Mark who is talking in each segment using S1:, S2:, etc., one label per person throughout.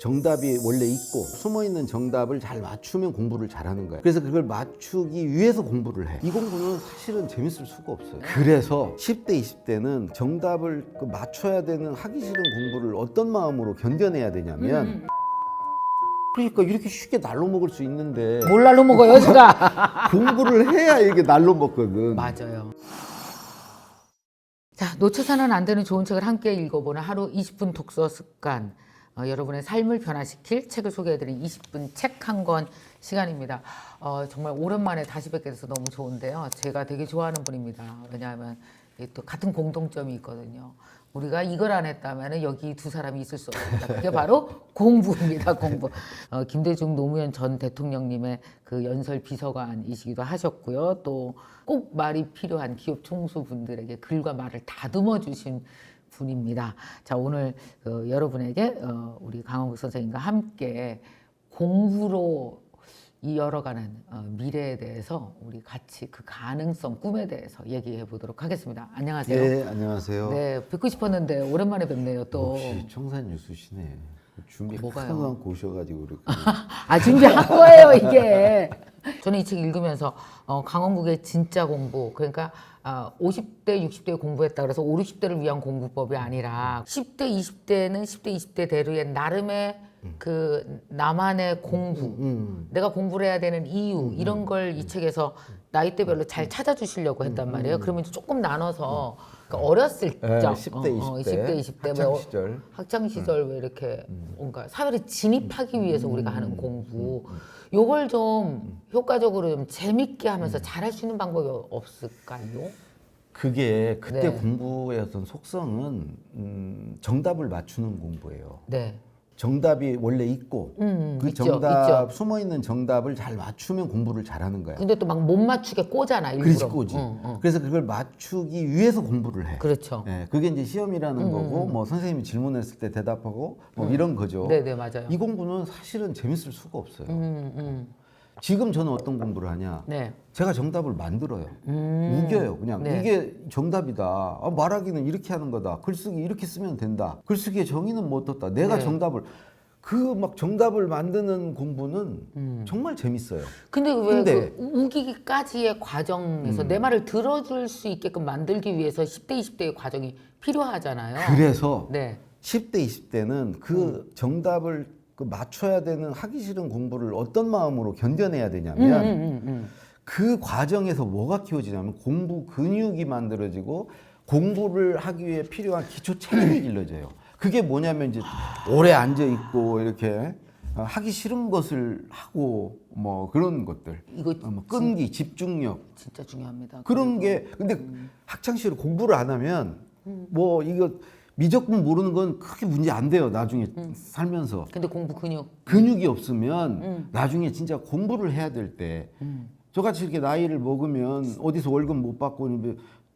S1: 정답이 원래 있고 숨어있는 정답을 잘 맞추면 공부를 잘하는 거야. 그래서 그걸 맞추기 위해서 공부를 해. 이 공부는 사실은 재밌을 수가 없어요. 그래서 10대, 20대는 정답을 맞춰야 되는 하기 싫은 공부를 어떤 마음으로 견뎌내야 되냐면 그러니까 이렇게 쉽게 날로 먹을 수 있는데
S2: 뭘 날로 먹어요, 제가?
S1: 공부를 해야 이게 날로 먹거든.
S2: 맞아요. 자, 놓쳐서는 안 되는 좋은 책을 함께 읽어보는 하루 20분 독서 습관. 여러분의 삶을 변화시킬 책을 소개해드린 20분 책 한 권 시간입니다. 정말 오랜만에 다시 뵙게 돼서 너무 좋은데요. 제가 되게 좋아하는 분입니다. 왜냐하면 또 같은 공통점이 있거든요. 우리가 이걸 안 했다면 여기 두 사람이 있을 수 없습니다. 그게 바로 공부입니다. 공부. 김대중 노무현 전 대통령님의 그 연설 비서관이시기도 하셨고요. 또 꼭 말이 필요한 기업 총수분들에게 글과 말을 다듬어 주신 분입니다. 자, 오늘 여러분에게 우리 강원국 선생님과 함께 공부로 이어가는 미래에 대해서 우리 같이 그 가능성, 꿈에 대해서 얘기해 보도록 하겠습니다. 안녕하세요.
S1: 네, 안녕하세요.
S2: 네, 뵙고 싶었는데 오랜만에 뵙네요. 또
S1: 역시 청산 유수시네. 준비
S2: 뭐가요?
S1: 큰 거 갖고 오셔가지고 그렇게.
S2: 준비한 거예요, 이게. 저는 이 책 읽으면서 강원국의 진짜 공부, 그러니까 50대, 60대 공부했다 그래서 5, 60대를 위한 공부법이 아니라 10대, 20대는 10대, 20대 대로의 나름의 그 나만의 공부, 내가 공부를 해야 되는 이유 이런 걸 이 책에서 나이대별로 잘 찾아주시려고 했단 말이에요. 그러면 조금 나눠서 그러니까 어렸을 적,
S1: 10대, 20대,
S2: 10대, 20대
S1: 학창 시절.
S2: 학창 시절 왜 이렇게 뭔가 사회를 진입하기 위해서 우리가 하는 공부, 요걸 좀 효과적으로 좀 재밌게 하면서 잘할 수 있는 방법이 없을까요?
S1: 그게 그때
S2: 네.
S1: 공부의 어떤 속성은 정답을 맞추는 공부예요.
S2: 네.
S1: 정답이 원래 있고 그
S2: 있죠,
S1: 정답
S2: 있죠.
S1: 숨어있는 정답을 잘 맞추면 공부를 잘하는 거야.
S2: 근데 또 막 못 맞추게 꼬잖아, 일부러.
S1: 그렇지 꼬지. 그래서 그걸 맞추기 위해서 공부를 해.
S2: 그렇죠.
S1: 예, 그게 이제 시험이라는 거고 뭐 선생님이 질문했을 때 대답하고 뭐 이런 거죠.
S2: 네네, 맞아요.
S1: 이 공부는 사실은 재밌을 수가 없어요. 지금 저는 어떤 공부를 하냐?
S2: 네.
S1: 제가 정답을 만들어요. 우겨요. 그냥
S2: 네.
S1: 이게 정답이다. 말하기는 이렇게 하는 거다. 글쓰기 이렇게 쓰면 된다. 글쓰기의 정의는 뭐 어떻다. 내가
S2: 네.
S1: 정답을 그 막 정답을 만드는 공부는 정말 재밌어요.
S2: 근데 왜
S1: 근데-
S2: 그 우기기까지의 과정에서 내 말을 들어줄 수 있게끔 만들기 위해서 10대, 20대의 과정이 필요하잖아요.
S1: 그래서
S2: 네.
S1: 10대, 20대는 그 정답을 맞춰야 되는 하기 싫은 공부를 어떤 마음으로 견뎌내야 되냐면 그 과정에서 뭐가 키워지냐면 공부 근육이 만들어지고 공부를 하기 위해 필요한 기초 체력이 길러져요. 그게 뭐냐면 이제 오래 앉아 있고 이렇게 하기 싫은 것을 하고 뭐 그런 것들.
S2: 이거
S1: 뭐 끈기, 집중력
S2: 진짜 중요합니다.
S1: 그런 게 근데 학창 시절 공부를 안 하면 뭐 이거 미적분 모르는 건 크게 문제 안 돼요. 나중에 살면서
S2: 근데 공부 근육.
S1: 근육이 없으면 나중에 진짜 공부를 해야 될 때 저같이 이렇게 나이를 먹으면 어디서 월급 못 받고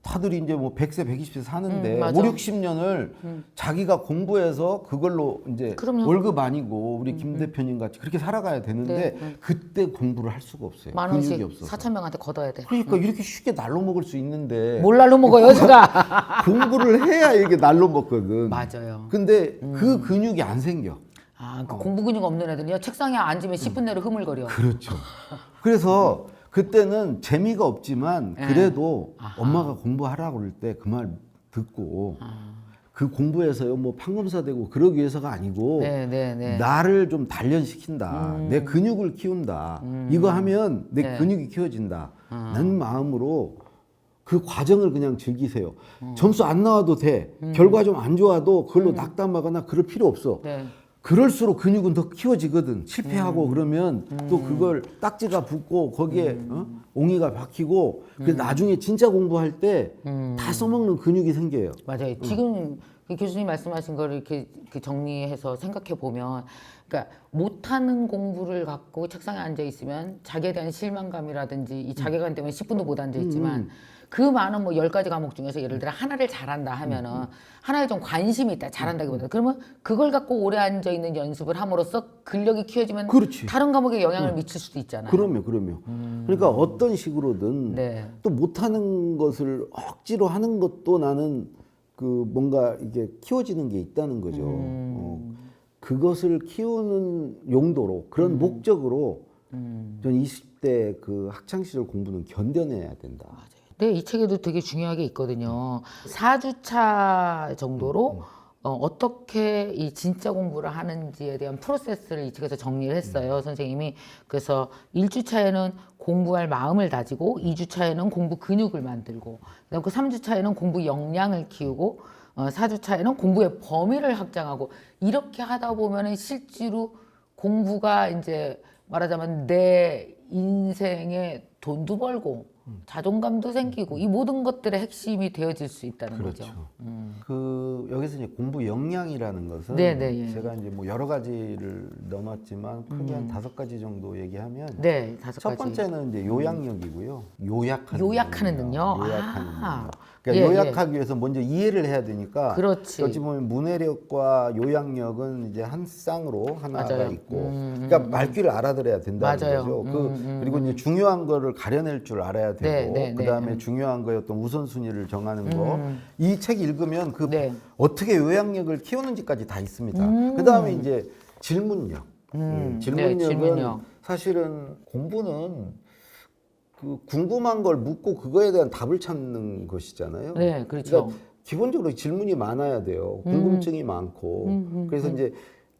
S1: 다들 이제 뭐 100세, 120세 사는데
S2: 맞아.
S1: 5, 60년을 자기가 공부해서 그걸로 이제
S2: 그럼요.
S1: 월급 아니고 우리 김 대표님 같이 그렇게 살아가야 되는데 그때 공부를 할 수가 없어요.
S2: 만
S1: 근육이
S2: 원씩
S1: 없어서.
S2: 4,000명한테 걷어야 돼.
S1: 그러니까 이렇게 쉽게 날로 먹을 수 있는데
S2: 뭘 날로 먹어요, 제가?
S1: 공부를 해야 이게 날로 먹거든.
S2: 맞아요.
S1: 근데 그 근육이 안 생겨.
S2: 그 공부 근육 없는 애들이요. 책상에 앉으면 10분 내로 흐물거려.
S1: 그렇죠. 그래서 그때는 재미가 없지만 그래도 엄마가 공부하라고 그럴 때 그 말 듣고 그 공부해서요 뭐 판검사 되고 그러기 위해서가 아니고
S2: 네.
S1: 나를 좀 단련시킨다. 내 근육을 키운다. 이거 하면 내 근육이 키워진다. 는 마음으로 그 과정을 그냥 즐기세요. 점수 안 나와도 돼. 결과 좀 안 좋아도 그걸로 낙담하거나 그럴 필요 없어.
S2: 네.
S1: 그럴수록 근육은 더 키워지거든. 실패하고 그러면 또 그걸 딱지가 붙고 거기에 옹이가 박히고 그래서 나중에 진짜 공부할 때 다 써먹는 근육이 생겨요.
S2: 맞아요. 지금 그 교수님 말씀하신 거를 이렇게 정리해서 생각해 보면, 그러니까 못하는 공부를 갖고 책상에 앉아 있으면 자기에 대한 실망감이라든지 이 자괴감 때문에 10분도 못 앉아 있지만 그 많은 뭐 10가지 과목 중에서 예를 들어 하나를 잘한다 하면은 하나에 좀 관심이 있다, 잘한다기보다 그러면 그걸 갖고 오래 앉아 있는 연습을 함으로써 근력이 키워지면
S1: 그렇지.
S2: 다른 과목에 영향을 미칠 수도 있잖아요.
S1: 그럼요. 그러니까 어떤 식으로든
S2: 네.
S1: 또 못하는 것을 억지로 하는 것도 나는 그 뭔가 이게 키워지는 게 있다는 거죠. 그것을 키우는 용도로 그런 목적으로 전 20대 그 학창 시절 공부는 견뎌내야 된다.
S2: 네, 이 책에도 되게 중요하게 있거든요. 4주차 정도로 어떻게 이 진짜 공부를 하는지에 대한 프로세스를 이 책에서 정리를 했어요, 선생님이. 그래서 1주차에는 공부할 마음을 다지고, 2주차에는 공부 근육을 만들고, 그다음 그 3주차에는 공부 역량을 키우고, 4주차에는 공부의 범위를 확장하고, 이렇게 하다 보면은 실제로 공부가 이제 말하자면 내 인생에 돈도 벌고 자존감도 생기고 이 모든 것들의 핵심이 되어질 수 있다는 거죠.
S1: 그 여기서 이제 공부 역량이라는 것은
S2: 네, 예.
S1: 제가 이제 뭐 여러 가지를 넘었지만 크게 한 5가지 정도 얘기하면
S2: 네, 5가지.
S1: 첫 번째는 이제 요약력이고요. 요약하는
S2: 능력.
S1: 요약하는
S2: 아.
S1: 능력. 그러니까
S2: 예,
S1: 요약하기 위해서 먼저 이해를 해야 되니까.
S2: 그렇지.
S1: 어찌 보면 문해력과 요약력은 이제 한 쌍으로 하나가
S2: 맞아요.
S1: 있고, 그러니까 말귀를 알아들어야 된다는
S2: 맞아요.
S1: 거죠. 그리고 이제 중요한 거를 가려낼 줄 알아야 되고,
S2: 네,
S1: 그 다음에 중요한 거의 어떤 우선순위를 정하는 거. 이 책 읽으면 그
S2: 네.
S1: 어떻게 요약력을 키우는지까지 다 있습니다. 그 다음에 이제 질문력. 질문력은
S2: 네, 질문력.
S1: 사실은 공부는 그 궁금한 걸 묻고 그거에 대한 답을 찾는 것이잖아요.
S2: 네, 그렇죠.
S1: 그러니까 기본적으로 질문이 많아야 돼요. 궁금증이 많고. 그래서 이제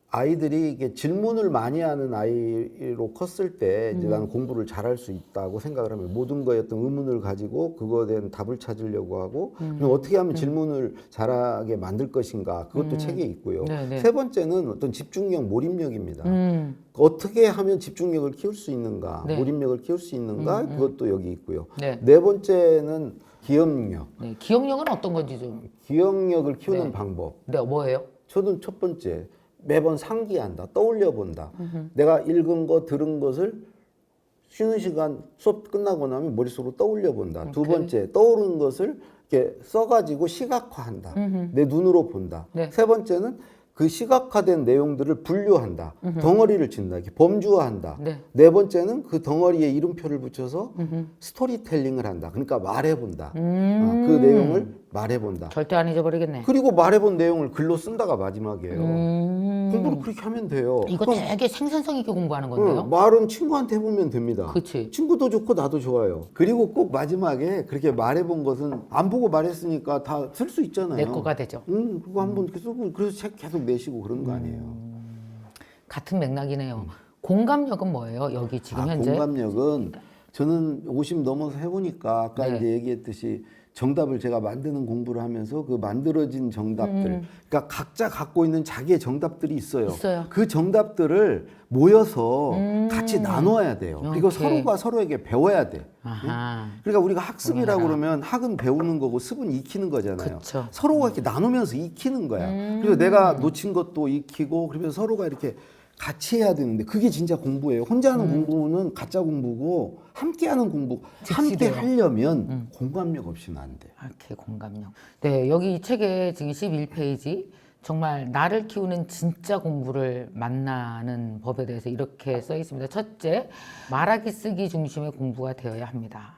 S1: 아이들이 이게 질문을 많이 하는 아이로 컸을 때 이제 나는 공부를 잘할 수 있다고 생각을 하면 모든 거에 어떤 의문을 가지고 그거에 대한 답을 찾으려고 하고 그럼 어떻게 하면 질문을 잘하게 만들 것인가 그것도 책에 있고요.
S2: 네.
S1: 세 번째는 어떤 집중력, 몰입력입니다. 어떻게 하면 집중력을 키울 수 있는가,
S2: 네.
S1: 몰입력을 키울 수 있는가 그것도 여기 있고요.
S2: 네.
S1: 네 번째는 기억력.
S2: 네, 기억력은 어떤 건지 좀.
S1: 기억력을 키우는
S2: 네.
S1: 방법.
S2: 네, 뭐예요?
S1: 저는 첫 번째 매번 상기한다, 떠올려 본다. 내가 읽은 거, 들은 것을 쉬는 시간 수업 끝나고 나면 머릿속으로 떠올려 본다. 두 번째 떠오르는 것을 이렇게 써가지고 시각화한다. 내 눈으로 본다.
S2: 네.
S1: 세 번째는 그 시각화된 내용들을 분류한다. 덩어리를 친다. 이렇게 범주화한다.
S2: 네.
S1: 네 번째는 그 덩어리에 이름표를 붙여서 스토리텔링을 한다. 그러니까 말해본다. 그 내용을 말해본다.
S2: 절대 안 잊어버리겠네.
S1: 그리고 말해본 내용을 글로 쓴다가 마지막이에요. 공부를 그렇게 하면 돼요.
S2: 이거 되게 생산성 있게 공부하는 건데요.
S1: 말은 친구한테 해보면 됩니다.
S2: 그치.
S1: 친구도 좋고 나도 좋아요. 그리고 꼭 마지막에 그렇게 말해본 것은 안 보고 말했으니까 다 쓸 수 있잖아요.
S2: 내 거가 되죠.
S1: 그거 한번 이렇게 쓰고 그래서 책 계속 내시고 그런 거 아니에요.
S2: 같은 맥락이네요. 공감력은 뭐예요? 여기 지금 현재?
S1: 공감력은 저는 50 넘어서 해보니까 아까
S2: 네.
S1: 이제 얘기했듯이 정답을 제가 만드는 공부를 하면서 그 만들어진 정답들, 그러니까 각자 갖고 있는 자기의 정답들이 있어요.
S2: 있어요.
S1: 그 정답들을 모여서 같이 나눠야 돼요. 그리고
S2: 오케이.
S1: 서로가 서로에게 배워야 돼.
S2: 아하.
S1: 그러니까 우리가 학습이라고 그러면 학은 배우는 거고 습은 익히는 거잖아요.
S2: 그쵸.
S1: 서로가 이렇게 나누면서 익히는 거야. 그리고 내가 놓친 것도 익히고 그러면 서로가 이렇게 같이 해야 되는데 그게 진짜 공부예요. 혼자 하는 공부는 가짜 공부고 함께 하는 공부. 함께
S2: 즉시돼요.
S1: 하려면 공감력 없이는 안 돼.
S2: 이렇게 공감력. 네, 여기 이 책에 지금 11페이지 정말 나를 키우는 진짜 공부를 만나는 법에 대해서 이렇게 써 있습니다. 첫째, 말하기 쓰기 중심의 공부가 되어야 합니다.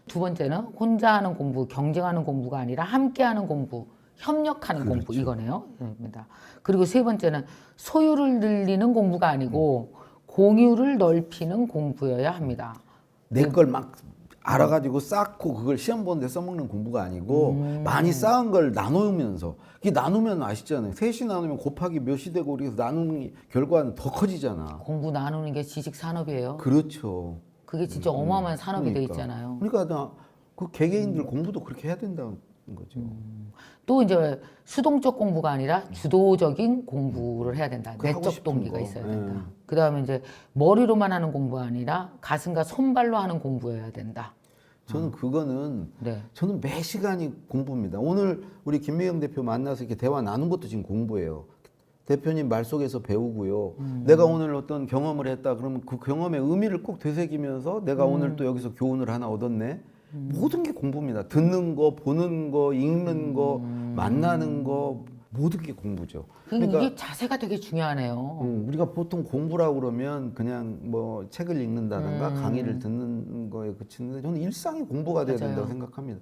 S2: 두 번째는 혼자 하는 공부, 경쟁하는 공부가 아니라 함께 하는 공부, 협력하는 공부 이거네요. 입니다. 그리고 세 번째는 소유를 늘리는 공부가 아니고 공유를 넓히는 공부여야 합니다.
S1: 내 걸 막 알아가지고 쌓고 그걸 시험 보는데 써먹는 공부가 아니고 많이 쌓은 걸 나누면서 이게 나누면 아시잖아요. 셋이 나누면 곱하기 몇이 되고 그래서 나누는 결과는 더 커지잖아.
S2: 공부 나누는 게 지식 산업이에요.
S1: 그렇죠.
S2: 그게 진짜 어마어마한 산업이 돼
S1: 그러니까.
S2: 있잖아요.
S1: 그러니까 그 개개인들 공부도 그렇게 해야 된다는 거죠.
S2: 또 이제 수동적 공부가 아니라 주도적인 공부를 해야 된다.
S1: 그 하고
S2: 내적
S1: 싶은
S2: 동기가
S1: 거.
S2: 있어야
S1: 예.
S2: 된다. 그다음에 이제 머리로만 하는 공부가 아니라 가슴과 손발로 하는 공부여야 된다.
S1: 저는 그거는
S2: 네.
S1: 저는 매 시간이 공부입니다. 오늘 우리 김미경 대표 만나서 이렇게 대화 나눈 것도 지금 공부예요. 대표님 말 속에서 배우고요. 내가 오늘 어떤 경험을 했다 그러면 그 경험의 의미를 꼭 되새기면서 내가 오늘 또 여기서 교훈을 하나 얻었네. 모든 게 공부입니다. 듣는 거, 보는 거, 읽는 거, 만나는 거 모든 게 공부죠.
S2: 그러니까 이게 자세가 되게 중요하네요.
S1: 우리가 보통 공부라고 그러면 그냥 뭐 책을 읽는다든가 강의를 듣는 거에 그치는데 저는 일상이 공부가 돼야
S2: 맞아요.
S1: 된다고 생각합니다.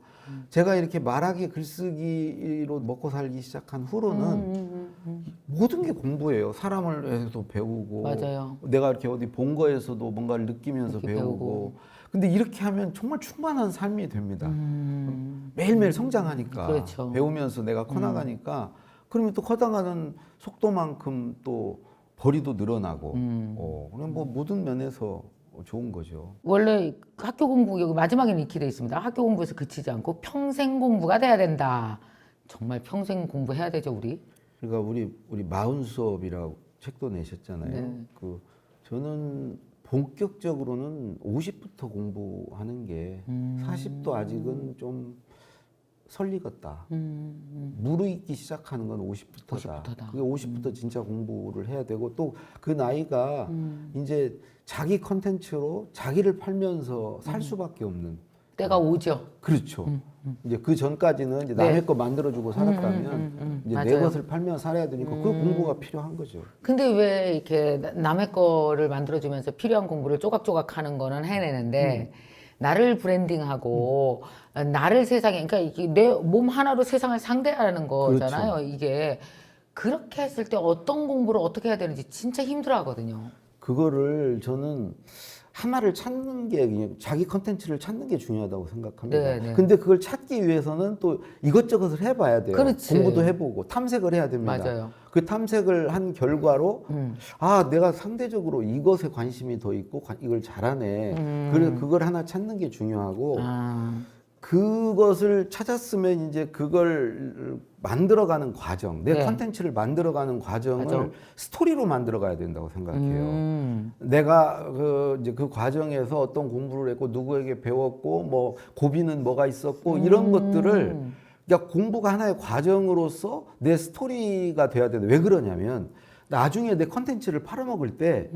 S1: 제가 이렇게 말하기 글쓰기로 먹고 살기 시작한 후로는 모든 게 공부예요. 사람을 해서 배우고,
S2: 맞아요.
S1: 내가 이렇게 어디 본 거에서도 뭔가를 느끼면서
S2: 이렇게
S1: 배우고.
S2: 배우고.
S1: 근데 이렇게 하면 정말 충만한 삶이 됩니다. 매일매일 성장하니까,
S2: 그렇죠.
S1: 배우면서 내가 커나가니까, 그러면 또 커나가는 속도만큼 또 벌이도 늘어나고, 그냥 뭐 모든 면에서 좋은 거죠.
S2: 원래 학교 공부 여기 마지막에는 이렇게 돼 있습니다. 학교 공부에서 그치지 않고 평생 공부가 돼야 된다. 정말 평생 공부해야 되죠, 우리?
S1: 그러니까 우리 마흔 수업이라고 책도 내셨잖아요.
S2: 네.
S1: 그 저는 본격적으로는 50부터 공부하는 게 40도 아직은 좀 설리겠다. 무르익기 시작하는 건 50부터다.
S2: 50부터다.
S1: 그게 50부터 진짜 공부를 해야 되고 또 그 나이가 이제 자기 컨텐츠로 자기를 팔면서 살 수밖에 없는.
S2: 때가 오죠.
S1: 그렇죠. 이제 그 전까지는 이제 남의 거 만들어주고 살았다면 이제 내
S2: 맞아요.
S1: 것을 팔면 살아야 되니까 그 공부가 필요한 거죠.
S2: 근데 왜 이렇게 남의 거를 만들어주면서 필요한 공부를 조각조각 하는 거는 해내는데 나를 브랜딩하고 나를 세상에 그러니까 이게 내 몸 하나로 세상을 상대하는 거잖아요. 이게 그렇게 했을 때 어떤 공부를 어떻게 해야 되는지 진짜 힘들어하거든요.
S1: 그거를 저는 하나를 찾는 게 그냥 자기 컨텐츠를 찾는 게 중요하다고 생각합니다.
S2: 네, 네.
S1: 근데 그걸 찾기 위해서는 또 이것저것을 해봐야 돼요.
S2: 그렇지.
S1: 공부도 해보고 탐색을 해야 됩니다.
S2: 맞아요.
S1: 그 탐색을 한 결과로 아 내가 상대적으로 이것에 관심이 더 있고 이걸 잘하네. 그래서 그걸 하나 찾는 게 중요하고
S2: 아,
S1: 그것을 찾았으면 이제 그걸 만들어가는 과정, 내
S2: 네.
S1: 컨텐츠를 만들어가는 과정을
S2: 과정.
S1: 스토리로 만들어가야 된다고 생각해요. 내가 이제 그 과정에서 어떤 공부를 했고 누구에게 배웠고 뭐 고비는 뭐가 있었고 이런 것들을 그러니까 공부가 하나의 과정으로서 내 스토리가 돼야 되는데 왜 그러냐면 나중에 내 컨텐츠를 팔아먹을 때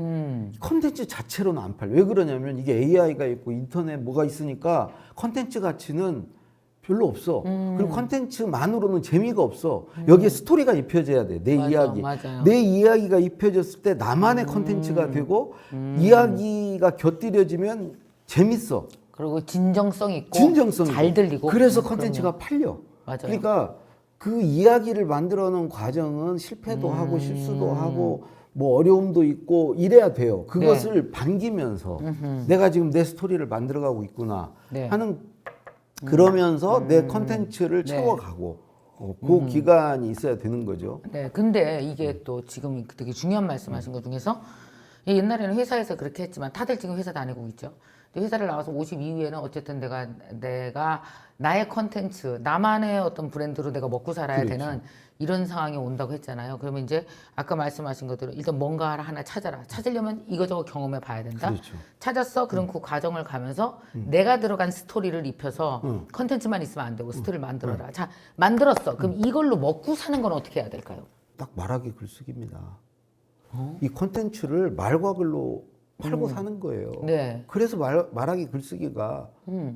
S1: 컨텐츠 자체로는 안 팔려. 왜 그러냐면 이게 AI가 있고 인터넷 뭐가 있으니까 컨텐츠 가치는 별로 없어. 그리고 컨텐츠만으로는 재미가 없어. 여기에 스토리가 입혀져야 돼. 내
S2: 맞아,
S1: 이야기.
S2: 맞아요.
S1: 내 이야기가 입혀졌을 때 나만의 컨텐츠가 되고 이야기가 곁들여지면 재밌어.
S2: 그리고 진정성 있고
S1: 진정성
S2: 잘
S1: 있고.
S2: 들리고
S1: 그래서
S2: 그럼요.
S1: 컨텐츠가 팔려.
S2: 맞아요.
S1: 그러니까 그 이야기를 만들어 놓은 과정은 실패도 하고 실수도 하고 뭐 어려움도 있고 이래야 돼요. 그것을 반기면서 내가 지금 내 스토리를 만들어가고 있구나
S2: 네.
S1: 하는 그러면서 내 컨텐츠를 채워가고 그 기간이 있어야 되는 거죠.
S2: 네, 근데 이게 또 지금 되게 중요한 말씀하신 것 중에서 옛날에는 회사에서 그렇게 했지만 다들 지금 회사 다니고 있죠. 근데 회사를 나와서 50 이후에는 어쨌든 내가 나의 컨텐츠, 나만의 어떤 브랜드로 내가 먹고 살아야
S1: 그렇죠.
S2: 되는 이런 상황이 온다고 했잖아요. 그러면 이제 아까 말씀하신 것대로 일단 뭔가 하나 찾아라. 찾으려면 이거저거 경험해 봐야 된다.
S1: 그렇죠.
S2: 찾았어. 그럼 그 과정을 가면서 내가 들어간 스토리를 입혀서 컨텐츠만 있으면 안 되고 스토리를 만들어라. 자, 만들었어. 그럼 이걸로 먹고 사는 건 어떻게 해야 될까요?
S1: 딱 말하기 글쓰기입니다. 이 콘텐츠를 말과 글로 팔고 사는 거예요.
S2: 네.
S1: 그래서 말하기 글쓰기가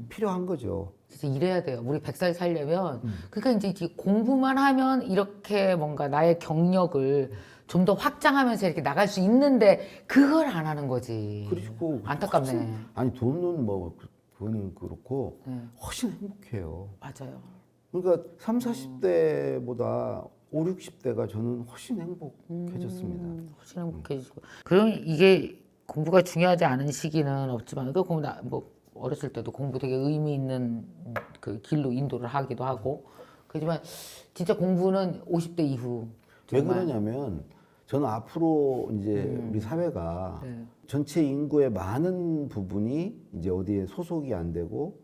S1: 필요한 거죠.
S2: 진짜 이래야 돼요. 우리 100살 살려면. 그러니까 이제 공부만 하면 이렇게 뭔가 나의 경력을 좀 더 확장하면서 이렇게 나갈 수 있는데 그걸 안 하는 거지.
S1: 그리고
S2: 안타깝네.
S1: 훨씬- 아니 돈은 뭐 그거는 그렇고
S2: 네.
S1: 훨씬 행복해요.
S2: 맞아요.
S1: 그러니까 3, 40대보다 5, 60대가 저는 훨씬 행복해졌습니다.
S2: 훨씬 행복해지고. 그럼 이게 공부가 중요하지 않은 시기는 없지만, 그 공부 뭐 어렸을 때도 공부 되게 의미 있는 그 길로 인도를 하기도 하고. 그렇지만 진짜 공부는 50대 이후.
S1: 왜
S2: 정말.
S1: 그러냐면 저는 앞으로 이제 우리 사회가
S2: 네.
S1: 전체 인구의 많은 부분이 이제 어디에 소속이 안 되고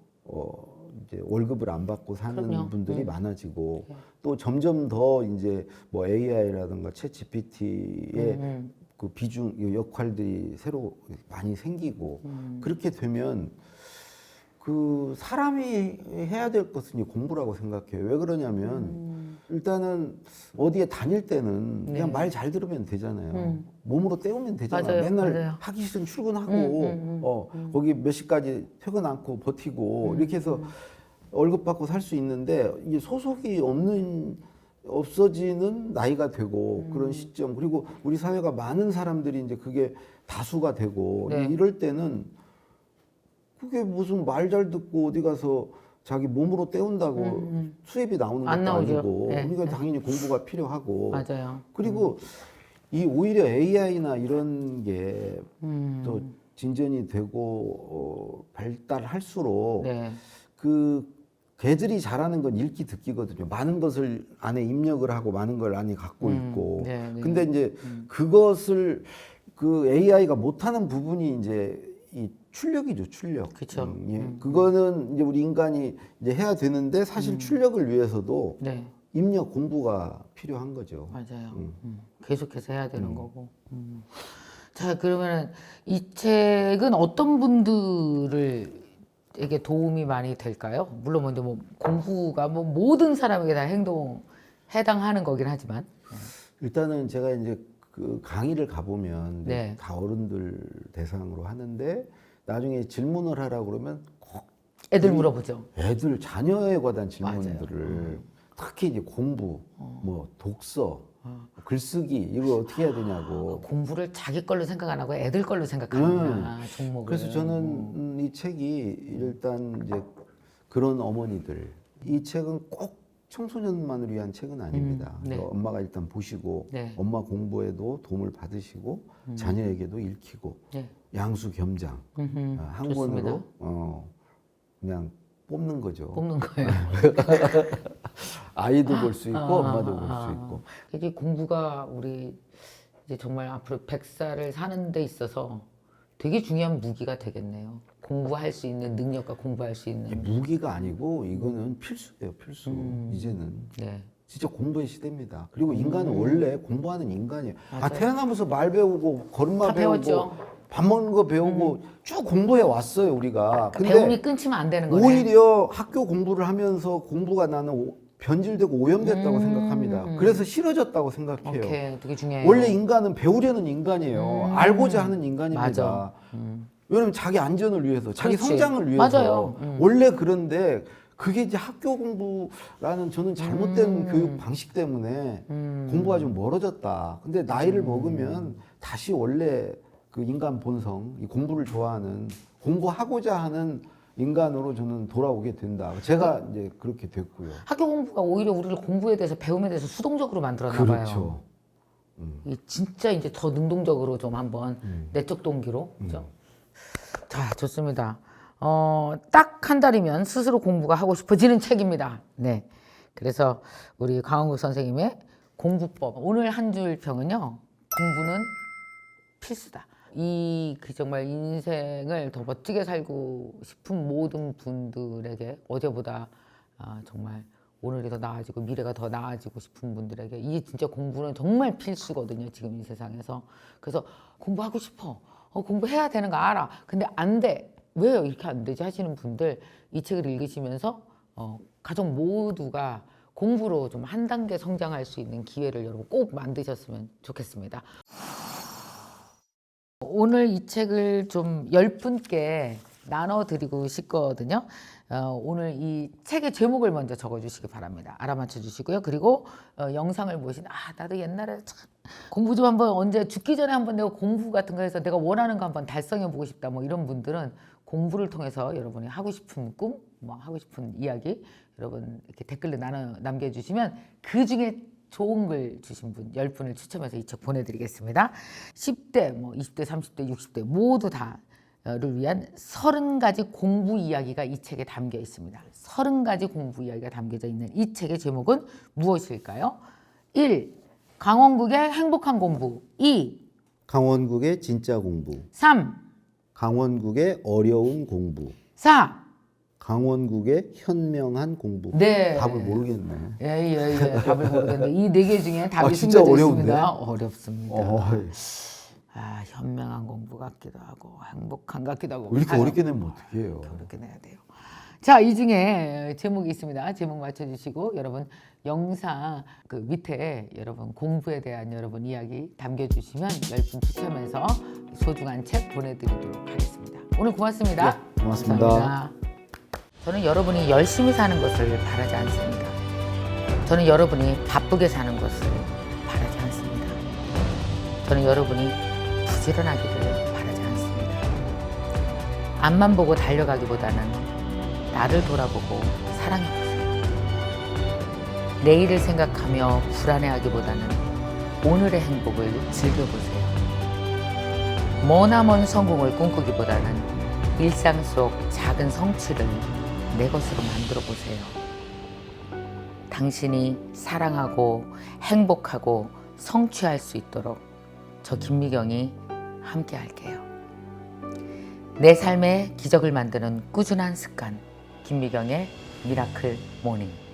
S1: 이제 월급을 안 받고 사는
S2: 그럼요.
S1: 분들이 많아지고 또 점점 더 이제 뭐 AI라든가 챗 GPT의 그 비중 역할들이 새로 많이 생기고 그렇게 되면 그 사람이 해야 될 것은 이 공부라고 생각해요. 왜 그러냐면 일단은 어디에 다닐 때는 그냥 말 잘 들으면 되잖아요. 몸으로 때우면 되잖아요.
S2: 맞아요.
S1: 맨날
S2: 맞아요.
S1: 하기 싫으면 출근하고 거기 몇 시까지 퇴근 않고 버티고 이렇게 해서 월급 받고 살 수 있는데 이게 소속이 없어지는 나이가 되고 그런 시점 그리고 우리 사회가 많은 사람들이 이제 그게 다수가 되고
S2: 네.
S1: 이럴 때는 그게 무슨 말 잘 듣고 어디 가서 자기 몸으로 때운다고 수입이 나오는
S2: 안
S1: 것도
S2: 나오죠.
S1: 아니고
S2: 네,
S1: 그러니까
S2: 네.
S1: 당연히 공부가 필요하고
S2: 맞아요.
S1: 그리고 이 오히려 AI나 이런 게 또 진전이 되고 발달할수록
S2: 네.
S1: 그 걔들이 잘하는 건 읽기 듣기거든요. 많은 것을 안에 입력을 하고 많은 걸 안에 갖고 있고.
S2: 네, 네.
S1: 근데 이제 그것을 그 AI가 못하는 부분이 이제 이 출력이죠, 출력.
S2: 그쵸.
S1: 예. 그거는 이제 우리 인간이 이제 해야 되는데 사실 출력을 위해서도
S2: 네.
S1: 입력 공부가 필요한 거죠.
S2: 맞아요. 계속해서 해야 되는 거고. 자, 그러면 이 책은 어떤 분들에게 도움이 많이 될까요? 물론 먼저 뭐 공부가 뭐 모든 사람에게 다 해당하는 거긴 하지만.
S1: 일단은 제가 이제 그 강의를 가보면
S2: 네.
S1: 다 어른들 대상으로 하는데 나중에 질문을 하라고 그러면 꼭
S2: 애들 물어보죠.
S1: 애들 자녀에 관한 질문들을 특히 이제 공부, 뭐 독서, 글쓰기 이거 어떻게 해야 되냐고.
S2: 공부를 자기 걸로 생각 안 하고 애들 걸로 생각하는구나, 종목을.
S1: 그래서 저는 이 책이 일단 이제 그런 어머니들 이 책은 꼭 청소년만을 위한 책은 아닙니다.
S2: 네.
S1: 엄마가 일단 보시고
S2: 네.
S1: 엄마 공부에도 도움을 받으시고 자녀에게도 읽히고
S2: 네.
S1: 양수 겸장 한
S2: 좋습니다.
S1: 권으로 그냥 뽑는 거죠.
S2: 뽑는 거예요.
S1: 아이도 볼 수 있고 엄마도 볼 수 있고.
S2: 이게 공부가 우리 이제 정말 앞으로 100살을 사는 데 있어서 되게 중요한 무기가 되겠네요. 공부할 수 있는 능력과 공부할 수 있는.
S1: 무기가 아니고 이거는 필수예요, 필수. 이제는
S2: 네.
S1: 진짜 공부의 시대입니다. 그리고 인간은 원래 공부하는 인간이에요.
S2: 맞아요.
S1: 아, 태어나면서 말 배우고 걸음마
S2: 다
S1: 배우고
S2: 배웠죠.
S1: 밥 먹는 거 배우고 쭉 공부해 왔어요, 우리가. 근데
S2: 배움이 끊기면 안 되는 거네.
S1: 오히려 학교 공부를 하면서 공부가 나는 변질되고 오염됐다고 생각합니다. 그래서 싫어졌다고 생각해요.
S2: 오케이, 되게 중요해요.
S1: 원래 인간은 배우려는 인간이에요. 알고자 하는 인간입니다.
S2: 맞아.
S1: 왜냐면 자기 안전을 위해서, 자기
S2: 그렇지.
S1: 성장을 위해서.
S2: 맞아요.
S1: 원래 그런데 그게 이제 학교 공부라는 저는 잘못된 교육 방식 때문에 공부가 좀 멀어졌다. 근데 나이를 먹으면 다시 원래 그 인간 본성, 이 공부를 좋아하는, 공부하고자 하는 인간으로 저는 돌아오게 된다. 제가 이제 그렇게 됐고요.
S2: 학교 공부가 오히려 우리를 공부에 대해서 배움에 대해서 수동적으로 만들었나 봐요.
S1: 그렇죠.
S2: 이 진짜 이제 더 능동적으로 좀 한번 내적 동기로. 그죠? 자, 좋습니다. 딱 한 달이면 스스로 공부가 하고 싶어지는 책입니다. 네. 그래서 우리 강원국 선생님의 공부법. 오늘 한 줄 평은요. 공부는 필수다. 그 정말 인생을 더 멋지게 살고 싶은 모든 분들에게 어제보다 정말 오늘이 더 나아지고 미래가 더 나아지고 싶은 분들에게 이게 진짜 공부는 정말 필수거든요. 지금 이 세상에서. 그래서 공부하고 싶어. 공부해야 되는 거 알아. 근데 안 돼. 왜요? 이렇게 안 되지? 하시는 분들 이 책을 읽으시면서 가족 모두가 공부로 좀 한 단계 성장할 수 있는 기회를 여러분 꼭 만드셨으면 좋겠습니다. 오늘 이 책을 좀 10분께 나눠드리고 싶거든요. 오늘 이 책의 제목을 먼저 적어주시기 바랍니다. 알아맞혀 주시고요. 그리고 영상을 보신 나도 옛날에 참 공부 좀 한번 언제 죽기 전에 한번 내가 공부 같은 거 해서 내가 원하는 거 한번 달성해 보고 싶다. 뭐 이런 분들은 공부를 통해서 여러분이 하고 싶은 꿈, 뭐 하고 싶은 이야기 여러분 이렇게 댓글로 남겨주시면 그 중에 좋은 글 주신 분 10분을 추첨해서 이 책 보내드리겠습니다. 10대, 뭐 20대, 30대, 60대 모두 다를 위한 30가지 공부 이야기가 이 책에 담겨 있습니다. 30가지 공부 이야기가 담겨져 있는 이 책의 제목은 무엇일까요? 1. 강원국의 행복한 공부. 2.
S1: 강원국의 진짜 공부.
S2: 3.
S1: 강원국의 어려운 공부.
S2: 4.
S1: 강원국의 현명한 공부.
S2: 네.
S1: 답을 모르겠네.
S2: 예. 답을 모르겠는데 이 4개 중에 답이
S1: 진짜
S2: 숨겨져
S1: 어려운데?
S2: 있습니다. 어렵습니다.
S1: 어이.
S2: 현명한 공부 같기도 하고 행복한 같기도 하고.
S1: 왜 이렇게 어렵게 내면 어떻게 해요?
S2: 어렵게 내야 돼요. 자, 이 중에 제목이 있습니다. 제목 맞춰주시고 여러분 영상 그 밑에 여러분 공부에 대한 여러분 이야기 담겨주시면 10분 추첨해서 소중한 책 보내드리도록 하겠습니다. 오늘 고맙습니다.
S1: 네, 고맙습니다.
S2: 감사합니다. 저는 여러분이 열심히 사는 것을 바라지 않습니다. 저는 여러분이 바쁘게 사는 것을 바라지 않습니다. 저는 여러분이 부지런하기를 바라지 않습니다. 앞만 보고 달려가기보다는 나를 돌아보고 사랑해보세요. 내일을 생각하며 불안해하기보다는 오늘의 행복을 즐겨보세요. 머나먼 성공을 꿈꾸기보다는 일상 속 작은 성취를 내 것으로 만들어 보세요. 당신이 사랑하고 행복하고 성취할 수 있도록 저 김미경이 함께 할게요. 내 삶의 기적을 만드는 꾸준한 습관, 김미경의 미라클 모닝.